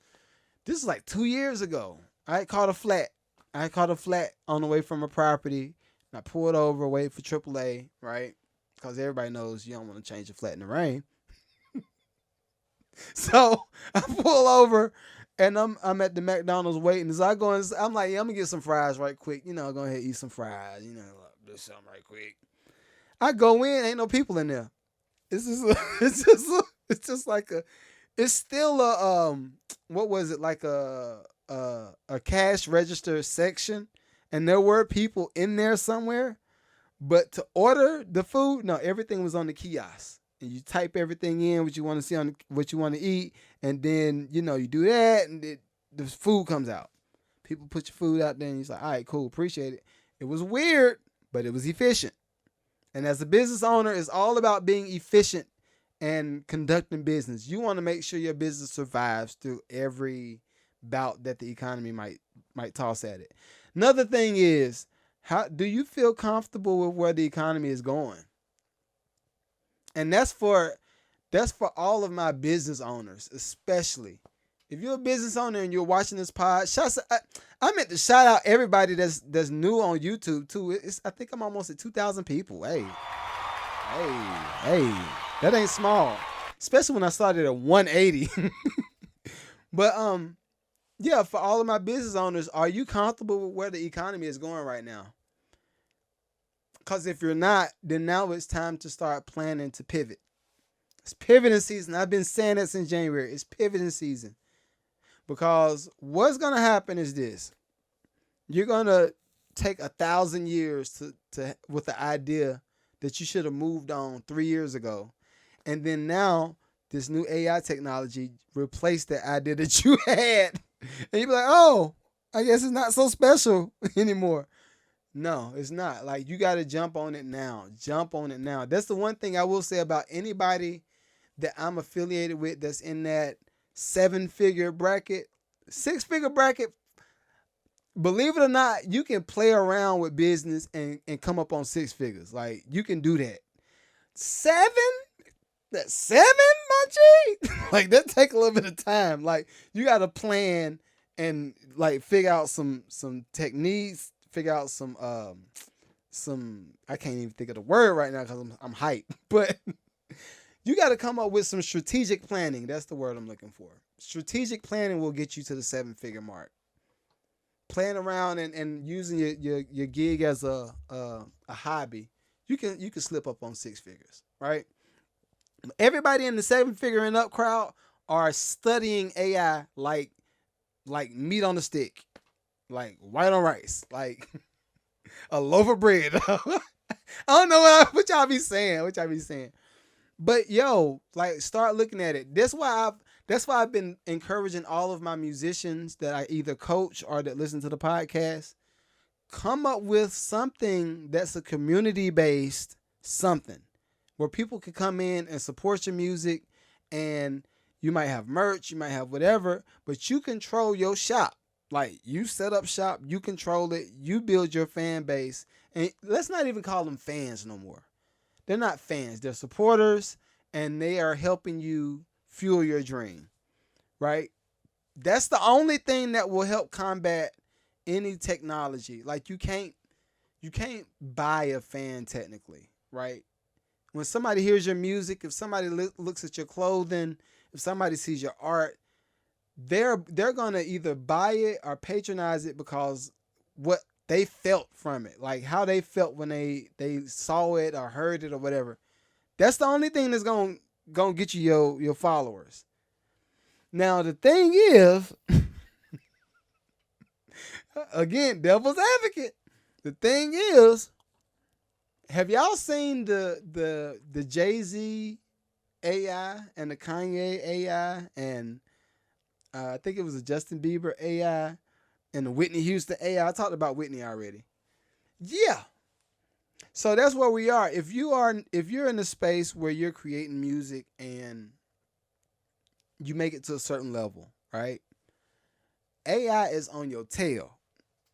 this is like 2 years ago. I caught a flat. I caught a flat on the way from a property. And I pulled over, wait for AAA, right? Because everybody knows you don't want to change a flat in the rain. So I pull over and I'm at the McDonald's waiting. So I go and I'm like, yeah, I'm gonna get some fries right quick. Go ahead and eat some fries. Do something right quick. I go in, ain't no people in there. It's just, it's just like it's still what was it, like a cash register section, and there were people in there somewhere, but to order the food, no, everything was on the kiosk, and you type everything in what you want to see on what you want to eat, and then you do that, and the food comes out. People put your food out there, and you're like, all right, cool, appreciate it. It was weird, but it was efficient. And as a business owner, it's all about being efficient and conducting business. You want to make sure your business survives through every bout that the economy might toss at it. Another thing is, how do you feel comfortable with where the economy is going? And that's for all of my business owners, especially. If you're a business owner and you're watching this pod, I meant to shout out everybody that's new on YouTube too. I think I'm almost at 2,000 people. Hey, that ain't small. Especially when I started at 180. But yeah, for all of my business owners, are you comfortable with where the economy is going right now? Because if you're not, then now it's time to start planning to pivot. It's pivoting season. I've been saying that since January. It's pivoting season. Because what's going to happen is this. You're going to take 1,000 years to with the idea that you should have moved on 3 years ago. And then now this new AI technology replaced the idea that you had. And you'll be like, oh, I guess it's not so special anymore. No, it's not. Like, you got to jump on it now. Jump on it now. That's the one thing I will say about anybody that I'm affiliated with that's in that 7-figure bracket, 6-figure bracket. Believe it or not, you can play around with business and come up on 6 figures. Like, you can do that. 7? That's 7, my G? Like, that take a little bit of time. Like, you got to plan and like figure out some techniques, figure out some I can't even think of the word right now because I'm hyped. But you got to come up with some strategic planning. That's the word I'm looking for. Strategic planning will get you to the 7-figure mark. Playing around and using your gig as a hobby, you can slip up on 6 figures, right? Everybody in the 7-figure and up crowd are studying AI like meat on a stick, like white on rice, like a loaf of bread. I don't know what y'all be saying. But yo, like, start looking at it. That's why I've been encouraging all of my musicians that I either coach or that listen to the podcast, come up with something that's a community-based something where people can come in and support your music, and you might have merch, you might have whatever, but you control your shop. Like, you set up shop, you control it, you build your fan base. And let's not even call them fans no more. They're not fans. They're supporters, and they are helping you fuel your dream, right? That's the only thing that will help combat any technology. Like, you can't buy a fan technically, right? When somebody hears your music, if somebody looks at your clothing, if somebody sees your art, they're going to either buy it or patronize it because what they felt from it, like how they felt when they saw it or heard it or whatever. That's the only thing that's going to get you your followers. Now, the thing is, again, devil's advocate. The thing is, have y'all seen the Jay-Z AI and the Kanye AI and I think it was a Justin Bieber AI and the Whitney Houston AI? I talked about Whitney already. Yeah. So that's where we are. If you're in a space where you're creating music and you make it to a certain level, right? AI is on your tail.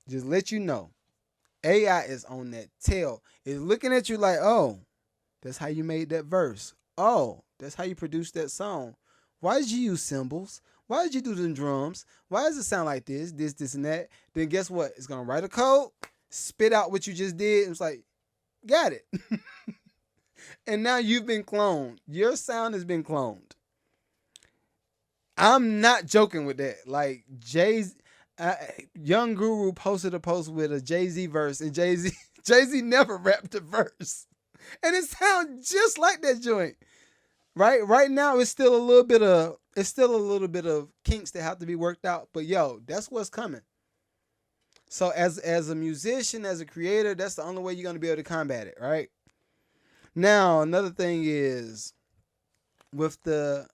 Just let you know. AI is on that tail. It's looking at you like, oh, that's how you made that verse. Oh, that's how you produced that song. Why did you use symbols? Why did you do the drums? Why does it sound like this, and that? Then guess what? It's gonna write a code, spit out what you just did, and it's like, got it. And now you've been cloned. Your sound has been cloned. I'm not joking with that. Like Young Guru posted a post with a Jay-Z verse, and Jay-Z never rapped a verse, and it sounds just like that joint. Right now, it's still a little bit of kinks that have to be worked out. But yo, that's what's coming. So as a musician, as a creator, that's the only way you're gonna be able to combat it, right? Now, another thing is with a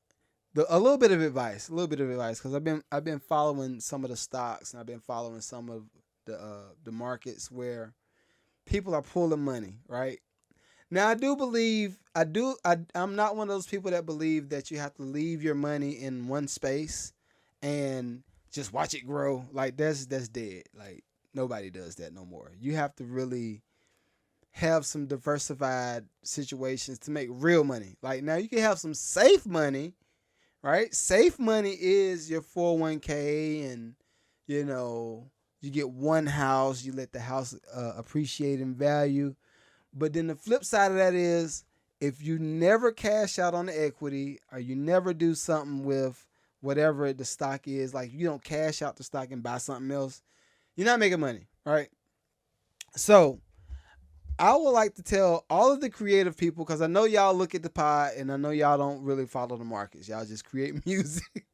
little bit of advice, because I've been following some of the stocks, and I've been following some of the markets where people are pulling money, right? Now I do believe I'm not one of those people that believe that you have to leave your money in one space and just watch it grow. Like that's dead. Like nobody does that no more. You have to really have some diversified situations to make real money. Like now you can have some safe money, right? Safe money is your 401k, and you get one house, you let the house appreciate in value. But then the flip side of that is if you never cash out on the equity, or you never do something with whatever the stock is, like you don't cash out the stock and buy something else, you're not making money, right? So I would like to tell all of the creative people, because I know y'all look at the pod and I know y'all don't really follow the markets. Y'all just create music.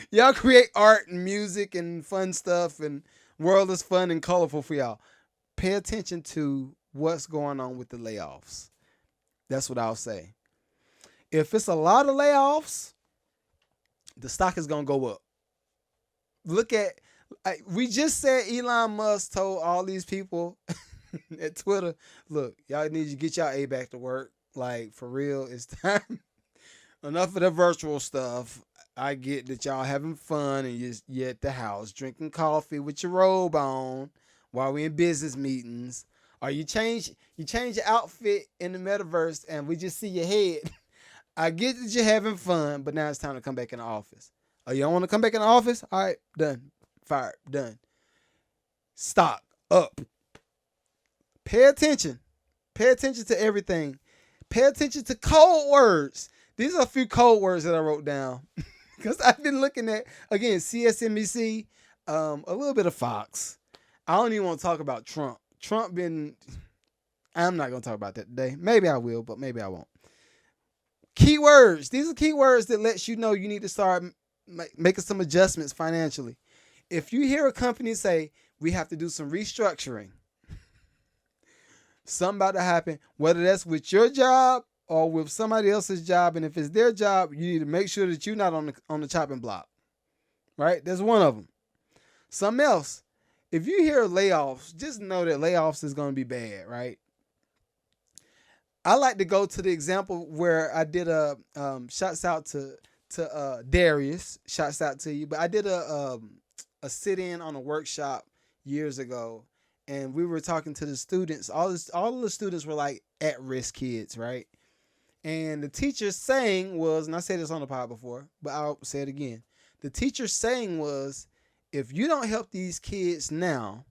Y'all create art and music and fun stuff, and world is fun and colorful for y'all. Pay attention to what's going on with the layoffs. That's what I'll say. If it's a lot of layoffs, the stock is going to go up. We just said Elon Musk told all these people at Twitter, look, y'all need to get y'all A back to work. Like, for real, it's time. Enough of the virtual stuff. I get that y'all having fun and you're at the house drinking coffee with your robe on while we in business meetings. Or you change your outfit in the metaverse and we just see your head. I get that you're having fun, but now it's time to come back in the office. Oh, you don't want to come back in the office? All right, done. Fired. Done. Stock up. Pay attention. Pay attention to everything. Pay attention to code words. These are a few code words that I wrote down. Because I've been looking at, again, CSNBC, a little bit of Fox. I don't even want to talk about Trump. I'm not going to talk about that today. Maybe I will, but maybe I won't. Keywords. These are keywords that lets you know you need to start making some adjustments financially. If you hear a company say, we have to do some restructuring, something about to happen, whether that's with your job or with somebody else's job, and if it's their job, you need to make sure that you're not on the chopping block. Right? There's one of them. Something else. If you hear layoffs, just know that layoffs is going to be bad, right? I like to go to the example where I did a shouts out to Darius, shouts out to you, but I did a sit-in on a workshop years ago, and we were talking to the students. All of the students were like at-risk kids, right? And the teacher's saying was, and I said this on the pod before, but I'll say it again. The teacher's saying was, if you don't help these kids now,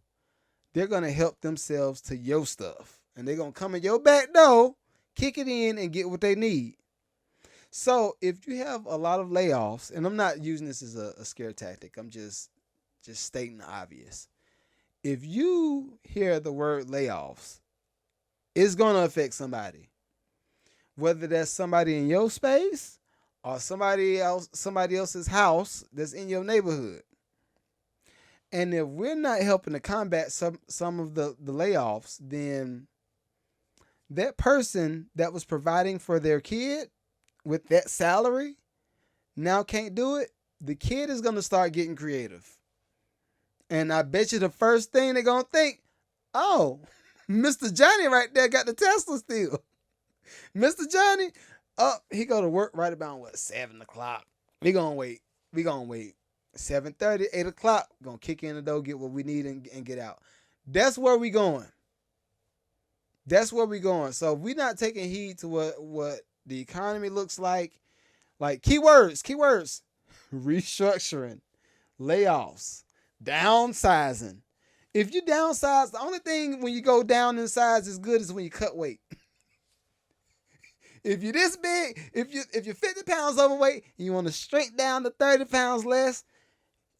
they're going to help themselves to your stuff. And they're going to come in your back door, kick it in, and get what they need. So if you have a lot of layoffs, and I'm not using this as a scare tactic, I'm just stating the obvious. If you hear the word layoffs, it's going to affect somebody. Whether that's somebody in your space or somebody else's house that's in your neighborhood. And if we're not helping to combat some of the layoffs, then that person that was providing for their kid with that salary now can't do it. The kid is going to start getting creative. And I bet you the first thing they're going to think, oh, Mr. Johnny right there got the Tesla still. Mr. Johnny, he go to work right about 7 o'clock. We gonna wait. 7:30, 8 o'clock, gonna kick in the door, get what we need, and get out. That's where we going. So if we're not taking heed to what the economy looks like keywords. restructuring, layoffs, downsizing. If you downsize, the only thing when you go down in size is good is when you cut weight. If you're this big, if you're 50 pounds overweight and you want to shrink down to 30 pounds less,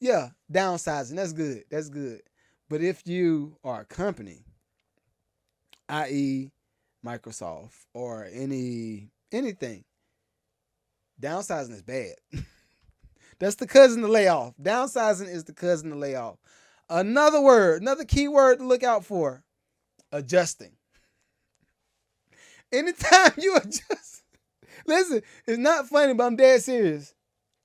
yeah, downsizing. That's good. That's good. But if you are a company, i.e., Microsoft or anything, downsizing is bad. That's the cousin of layoff. Downsizing is the cousin of layoff. Another key word to look out for: adjusting. Anytime you adjust, listen, it's not funny, but I'm dead serious.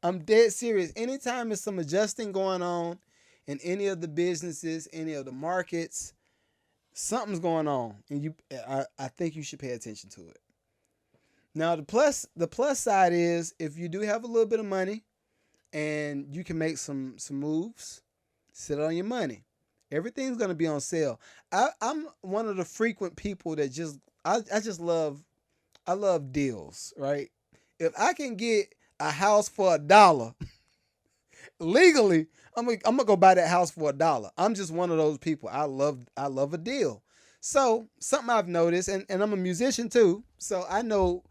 I'm dead serious. Anytime there's some adjusting going on in any of the businesses, any of the markets, something's going on, and I think you should pay attention to it. Now, the plus side is if you do have a little bit of money and you can make some moves, sit on your money. Everything's gonna be on sale. I'm one of the frequent people that I love deals, right? If I can get a house for $1 legally, I'm gonna go buy that house for $1. I'm just one of those people. I love a deal. So something I've noticed, and I'm a musician too, so I know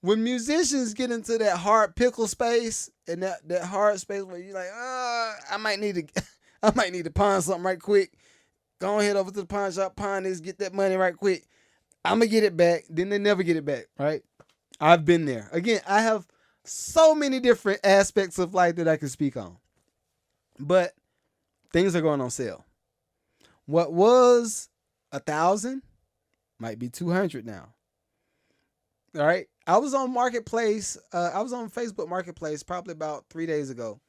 when musicians get into that hard pickle space and that hard space where you're like, I might need to pawn something right quick. Go ahead over to the pawn shop, pawn this, get that money right quick. I'm gonna get it back. Then they never get it back, right? I've been there. Again, I have so many different aspects of life that I can speak on. But things are going on sale. What was 1,000 might be 200 now. All right. I was on Marketplace. I was on Facebook Marketplace probably about 3 days ago.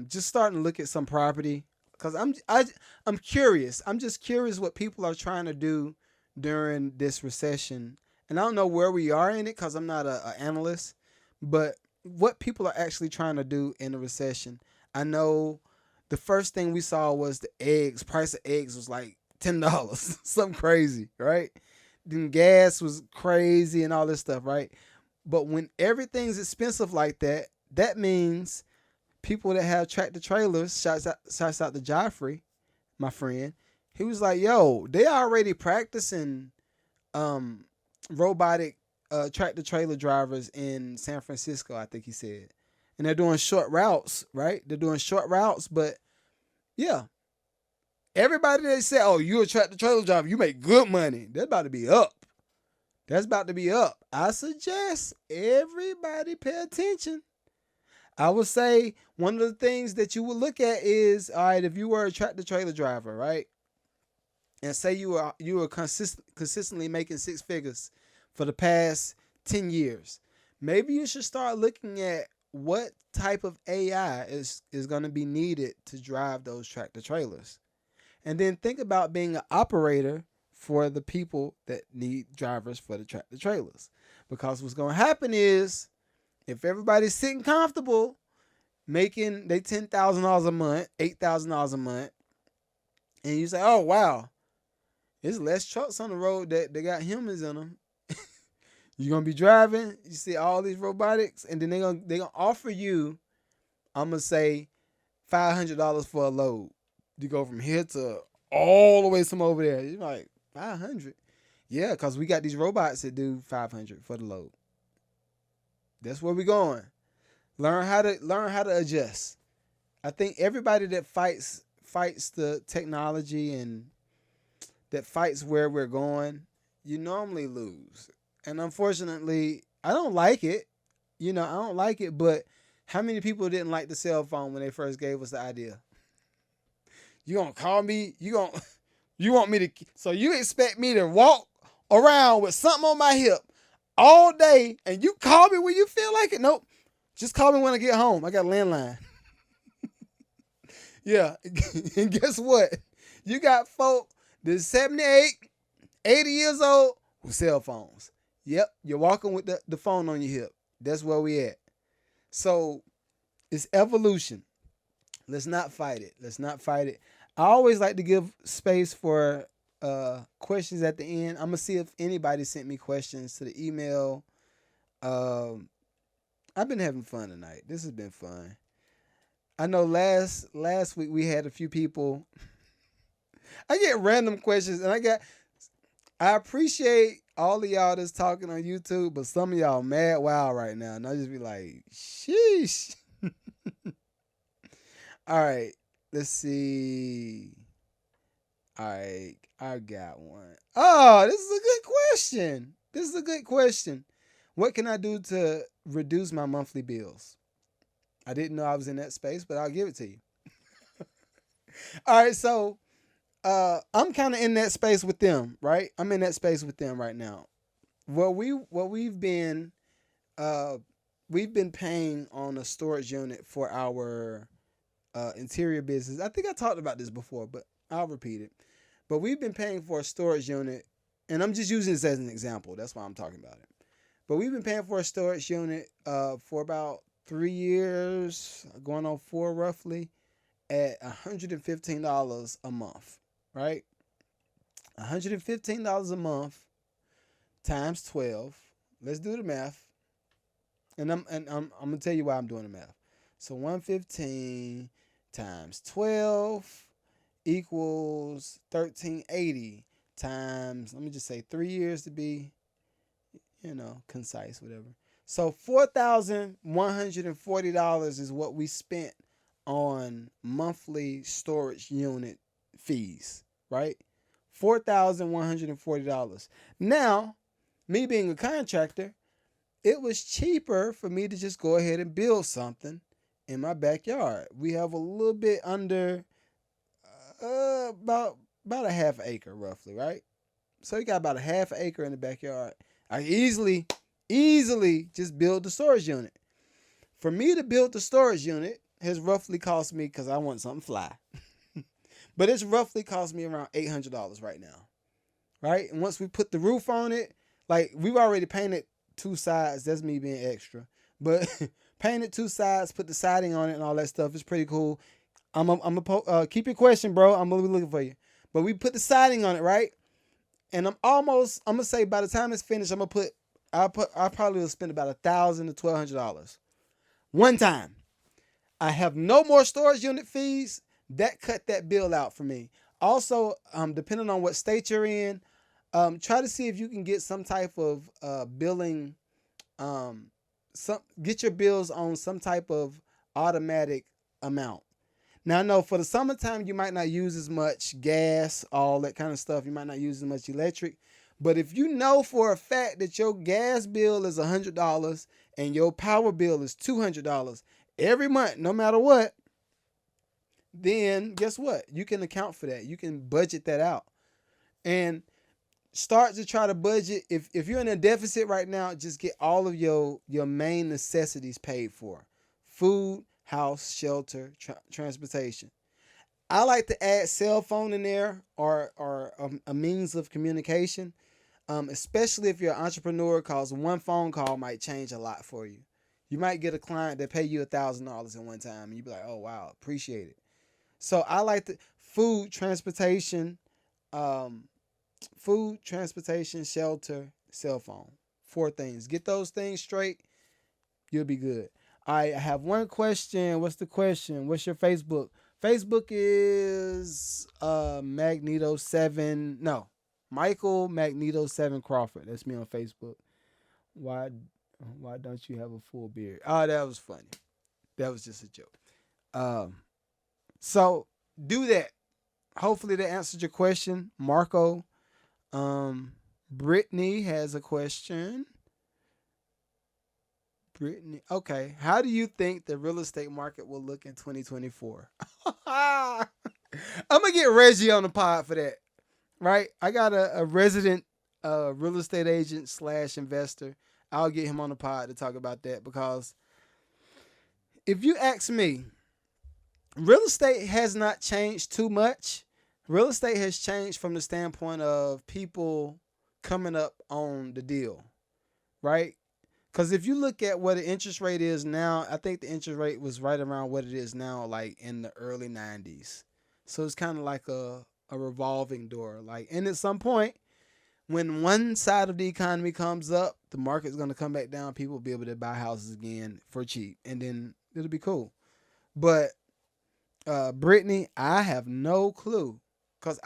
Just starting to look at some property because I'm curious. I'm just curious what people are trying to do during this recession. And I don't know where we are in it because I'm not an analyst, but what people are actually trying to do in the recession. I know the first thing we saw was the eggs. Price of eggs was like $10, something crazy, right? Then gas was crazy and all this stuff, right? But when everything's expensive like that, that means people that have tractor trailers, shouts out to Joffrey, my friend, he was like, yo, they already practicing robotic tractor trailer drivers in San Francisco, I think he said. And they're doing short routes, right? They're doing short routes, but yeah. Everybody that said, oh, you're a tractor trailer driver, you make good money. That's about to be up. That's about to be up. I suggest everybody pay attention. I would say one of the things that you would look at is, all right, if you were a tractor trailer driver, right? And say you were consistently making six figures for the past 10 years. Maybe you should start looking at what type of AI is going to be needed to drive those tractor trailers. And then think about being an operator for the people that need drivers for the tractor trailers. Because what's going to happen is if everybody's sitting comfortable making they $10,000 a month, $8,000 a month, and you say, oh, wow, there's less trucks on the road that they got humans in them. You're going to be driving, you see all these robotics, and then they're gonna offer you, I'm going to say, $500 for a load. You go from here to all the way from over there. You're like, 500? Yeah, because we got these robots that do 500 for the load. That's where we're going. Learn how to adjust. I think everybody that fights the technology and that fights where we're going, you normally lose. And unfortunately, I don't like it. I don't like it, but how many people didn't like the cell phone when they first gave us the idea? You gonna call me? You want me to? So you expect me to walk around with something on my hip all day, and you call me when you feel like it? Nope. Just call me when I get home. I got a landline. Yeah, and guess what? You got folk that's 78, 80 years old with cell phones. Yep, you're walking with the phone on your hip. That's where we at. So it's evolution. Let's not fight it. I always like to give space for questions at the end. I'm going to see if anybody sent me questions to the email. I've been having fun tonight. This has been fun. I know last week we had a few people. I get random questions, and I appreciate all of y'all that's talking on YouTube, but some of y'all mad wild right now, and I just be like, sheesh. All right, let's see. All right, I got one. Oh, this is a good question. This is a good question. What can I do to reduce my monthly bills? I didn't know I was in that space, but I'll give it to you. All right, so I'm kind of in that space with them, right? I'm in that space with them right now. Uh, we've been paying on a storage unit for our interior business. I think I talked about this before, but I'll repeat it. But we've been paying for a storage unit, and I'm just using this as an example. That's why I'm talking about it. But we've been paying for a storage unit for about 3 years, going on 4 roughly, at $115 a month, right? $115 a month times 12. Let's do the math. And I'm gonna tell you why I'm doing the math. So 115 times 12 equals 1380 times, let me just say 3 years to be, concise, whatever. So $4,140 is what we spent on monthly storage unit fees, right? $4,140. Now, me being a contractor, it was cheaper for me to just go ahead and build something in my backyard. We have a little bit under about a half acre roughly, right? So you got about a half acre in the backyard. I easily just build the storage unit. For me to build the storage unit has roughly cost me, because I want something fly, but it's roughly cost me around $800 right now, right? And once we put the roof on it, like we've already painted 2 sides. That's me being extra, but painted 2 sides, put the siding on it and all that stuff. It's pretty cool. I'm a keep your question, bro. I'm gonna be looking for you. But we put the siding on it, right? And I'm gonna say by the time it's finished, I probably will spend about $1,000 to $1,200 one time. I have no more storage unit fees. That cut that bill out for me. Also, depending on what state you're in, try to see if you can get some type of billing. Get your bills on some type of automatic amount. Now, I know for the summertime, you might not use as much gas, all that kind of stuff. You might not use as much electric. But if you know for a fact that your gas bill is $100 and your power bill is $200 every month, no matter what, then guess what? You can account for that. You can budget that out. And start to try to budget. If you're in a deficit right now, just get all of your main necessities paid for. Food, house, shelter, transportation. I like to add cell phone in there, or a means of communication, especially if you're an entrepreneur, because one phone call might change a lot for you. You might get a client that pay you $1,000 in one time, and you be like, oh, wow, appreciate it. So I like the food, transportation, shelter, cell phone. 4 things. Get those things straight, you'll be good. All right, I have one question. What's the question? What's your Facebook? Facebook is Magneto7. No, Michael Magneto7 Crawford. That's me on Facebook. Why don't you have a full beard? Oh, that was funny. That was just a joke. So do that. Hopefully that answered your question, Marco. Brittany has a question. Brittany, okay. How do you think the real estate market will look in 2024? I'm gonna get Reggie on the pod for that, right? I got a resident real estate agent / investor. I'll get him on the pod to talk about that, because if you ask me, real estate has not changed too much. Real estate has changed from the standpoint of people coming up on the deal, right? Because if you look at what the interest rate is now, I think the interest rate was right around what it is now, like in the early 90s. So it's kind of like a revolving door. Like, and at some point, when one side of the economy comes up, the market's going to come back down. People will be able to buy houses again for cheap, and then it'll be cool. But Brittany, I have no clue, cause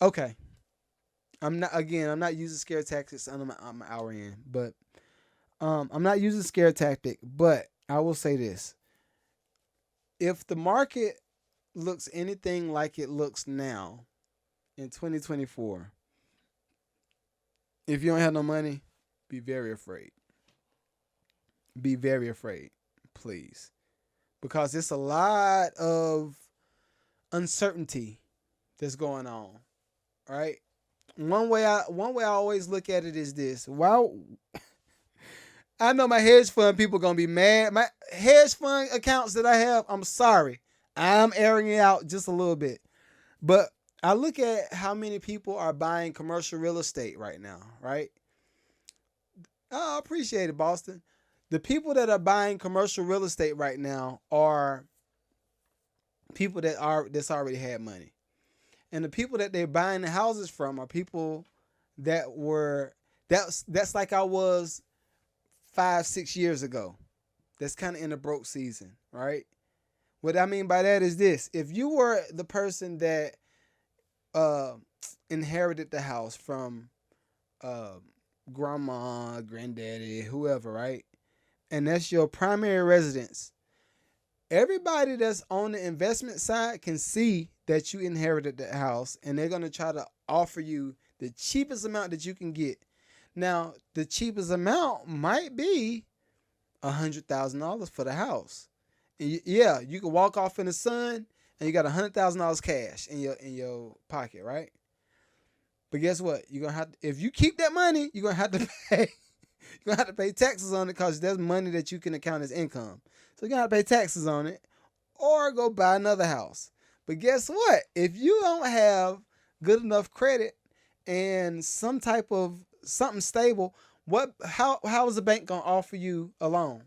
okay. I'm not using scare tactics. I'm an hour in, but I'm not using scare tactic. But I will say this: if the market looks anything like it looks now in 2024, if you don't have no money, be very afraid. Be very afraid, please, because it's a lot of uncertainty that's going on. Right? One way I always look at it is this. Wow, I know my hedge fund people gonna be mad. My hedge fund accounts that I have, I'm sorry. I'm airing it out just a little bit. But I look at how many people are buying commercial real estate right now, right? Oh, I appreciate it, Boston. The people that are buying commercial real estate right now are people that's already had money. And the people that they're buying the houses from are people that were that's like I was 5-6 years ago. That's kind of in a broke season, right? What I mean by that is this: if you were the person that uh, inherited the house from uh, grandma, granddaddy, whoever, right? And that's your primary residence. Everybody that's on the investment side can see that you inherited the house, and they're going to try to offer you the cheapest amount that you can get. Now, the cheapest amount might be $100,000 for the house. And yeah, you can walk off in the sun and you got $100,000 cash in your pocket, right? But guess what? You're gonna have to, if you keep that money, you're gonna have to pay. You're gonna have to pay taxes on it because there's money that you can account as income. So you're gonna have to pay taxes on it, or go buy another house. But guess what? If you don't have good enough credit and some type of something stable, how is the bank gonna offer you a loan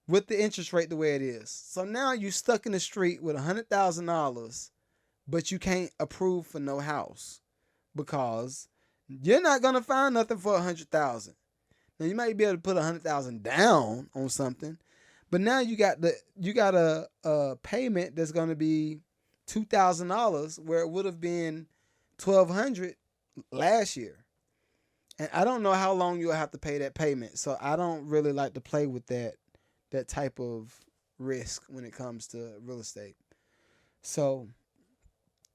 with the interest rate the way it is? So now you're stuck in the street with $100,000, but you can't approve for no house because you're not gonna find nothing for $100,000. Now you might be able to put $100,000 down on something, but now you got a payment that's gonna be $2,000 where it would have been $1,200 last year. And I don't know how long you'll have to pay that payment. So I don't really like to play with that type of risk when it comes to real estate. So,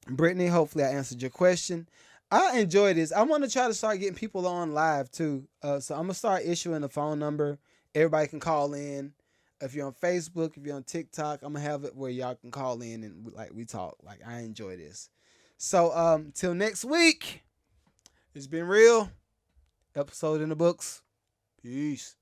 Brittany, hopefully I answered your question. I enjoy this. I want to try to start getting people on live too. So I'm gonna start issuing a phone number. Everybody can call in. If you're on Facebook, if you're on TikTok, I'm gonna have it where y'all can call in and like we talk. Like I enjoy this. So till next week, it's been real. Episode in the books. Peace.